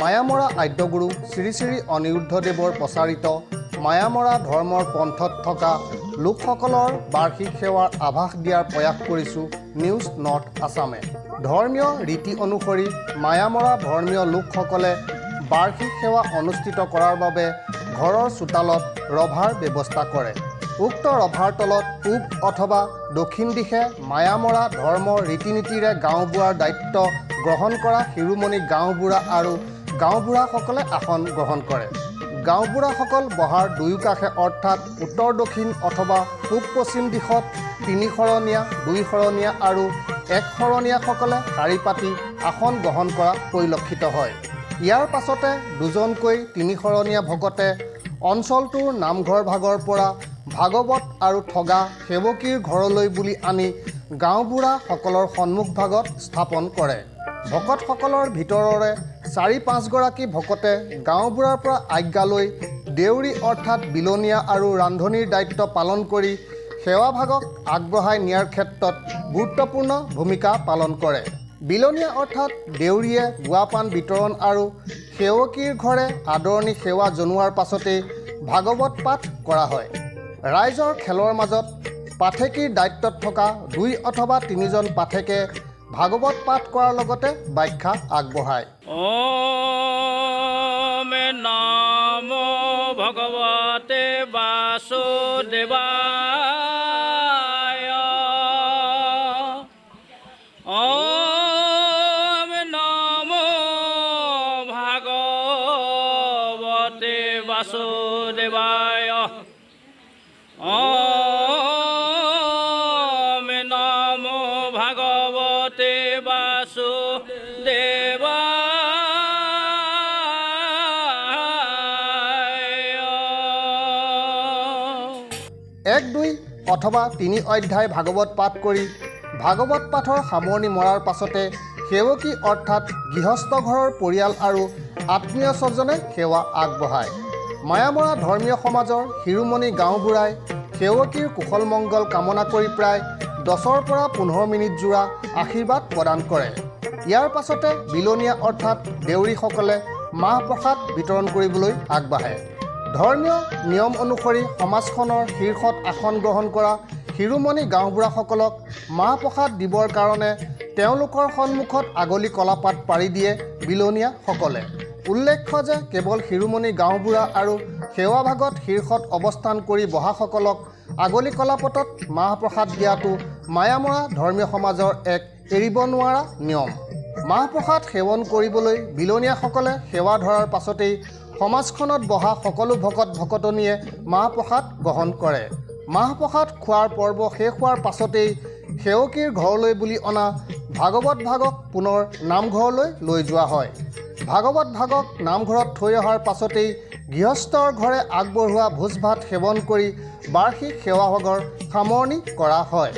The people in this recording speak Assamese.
মায়ামৰা আদ্যগুৰু শ্ৰী শ্ৰী অনিৰুদ্ধদেৱৰ প্ৰচাৰিত মায়ামৰা ধৰ্মৰ পন্থত থকা লোকসকলৰ বাৰ্ষিক সেৱাৰ আভাস দিয়াৰ প্ৰয়াস কৰিছোঁ নিউজ নৰ্থ আছামে। ধৰ্মীয় ৰীতি অনুসৰি মায়ামৰা ধৰ্মীয় লোকসকলে বাৰ্ষিক সেৱা অনুষ্ঠিত কৰাৰ বাবে ঘৰৰ চোতালত ৰভাৰ ব্যৱস্থা কৰে। উক্ত ৰভাৰ তলত পূব অথবা দক্ষিণ দিশে মায়ামৰা ধৰ্মৰ ৰীতি নীতিৰে গাঁওবুঢ়াৰ দায়িত্ব গ্ৰহণ কৰা শিৰোমণি গাঁওবুঢ়া আৰু গাঁওবুঢ়াসকলে আসন গ্ৰহণ কৰে। গাঁওবুঢ়াসকল বহাৰ দুয়োকাষে অৰ্থাৎ উত্তৰ দক্ষিণ অথবা পূব পশ্চিম দিশত 3 শৰণীয়া 2 শৰণীয়া আৰু 1 শৰণীয়াসকলে শাৰী পাতি আসন গ্ৰহণ কৰা পৰিলক্ষিত হয়। ইয়াৰ পাছতে দুজনকৈ 3 শৰণীয়া ভকতে অঞ্চলটোৰ নামঘৰ ভাগৰ পৰা ভাগৱত আৰু ঠগা সেৱকীৰ ঘৰলৈ বুলি আনি গাঁওবুঢ়াসকলৰ সন্মুখভাগত স্থাপন কৰে। ভকতসকলৰ ভিতৰৰে 4-5 গৰাকী ভকতে গাঁওবুঢ়াৰ পৰা আজ্ঞা লৈ দেউৰী অৰ্থাৎ বিলনীয়া আৰু ৰান্ধনিৰ দায়িত্ব পালন কৰি সেৱাভাগক আগবঢ়াই নিয়াৰ ক্ষেত্ৰত গুৰুত্বপূৰ্ণ ভূমিকা পালন কৰে। বিলনীয়া অৰ্থাৎ দেউৰীয়ে গুৱাপান বিতৰণ আৰু সেৱকীৰ ঘৰে আদৰণি সেৱা জনোৱাৰ পাছতেই ভাগৱত পাঠ কৰা হয়। ৰাইজৰ খেলৰ মাজত পাঠেকীৰ দায়িত্বত থকা 2 অথবা 3জন পাঠেকে ভাগৱত পাঠ কৰাৰ লগতে ব্যাখ্যা আগবঢ়ায়। ওম নমো ভগৱতে বাসুদেৱায়। ওম নমো ভগৱতে বাসুদেৱায়। ওম নমো ভগৱতে বাসুদেৱায়। 1-2 অথবা 3 অধ্যায় ভাগৱত পাঠ কৰি ভাগৱত পাঠৰ সামৰণি মৰাৰ পাছতে সেৱকী অৰ্থাৎ গৃহস্থ ঘৰৰ পৰিয়াল আৰু আত্মীয় স্বজনে সেৱা আগবঢ়ায়। মায়ামৰা ধৰ্মীয় সমাজৰ শিৰোমণি গাঁওবুঢ়াই সেৱকীৰ কুশল মংগল কামনা কৰি প্ৰায় 10ৰ পৰা 15 মিনিট জোৰা আশীৰ্বাদ প্ৰদান কৰে। ইয়াৰ পাছতে বিলনীয়া অৰ্থাৎ দেউৰীসকলে মাহ প্ৰসাদ বিতৰণ কৰিবলৈ আগবাঢ়ে। ধৰ্মীয় নিয়ম অনুসৰি সমাজখনৰ শীৰ্ষত আসন গ্ৰহণ কৰা শিৰোমণি গাঁওবুঢ়াসকলক মাহ প্ৰসাদ দিবৰ কাৰণে তেওঁলোকৰ সন্মুখত আগলি কলাপাত পাৰি দিয়ে বিলনীয়াসকলে। উল্লেখ্য যে কেৱল শিৰোমণি গাঁওবুঢ়া আৰু সেৱাভাগত শীৰ্ষত অৱস্থান কৰি বহাসকলক আগলি কলাপতত মাহ প্ৰসাদ দিয়াটো মায়ামৰা ধৰ্মীয় সমাজৰ এক এৰিব নোৱাৰা নিয়ম। মাহ প্ৰসাদ সেৱন কৰিবলৈ বিলনীয়াসকলে সেৱা ধৰাৰ পাছতেই সমাজখনত বহা সকলো ভকত ভকতনীয়ে মাহ প্ৰসাদ গ্ৰহণ কৰে। মাহ প্ৰসাদ খোৱাৰ পৰ্ব শেষ হোৱাৰ পাছতেই সেৱকীৰ ঘৰলৈ বুলি অনা ভাগৱত ভাগক পুনৰ নামঘৰলৈ লৈ যোৱা হয়। ভাগৱত ভাগক নামঘৰত থৈ অহাৰ পাছতেই গৃহস্থৰ ঘৰে আগবঢ়োৱা ভোজ ভাত সেৱন কৰি বাৰ্ষিক সেৱাভাগৰ সামৰণি কৰা হয়।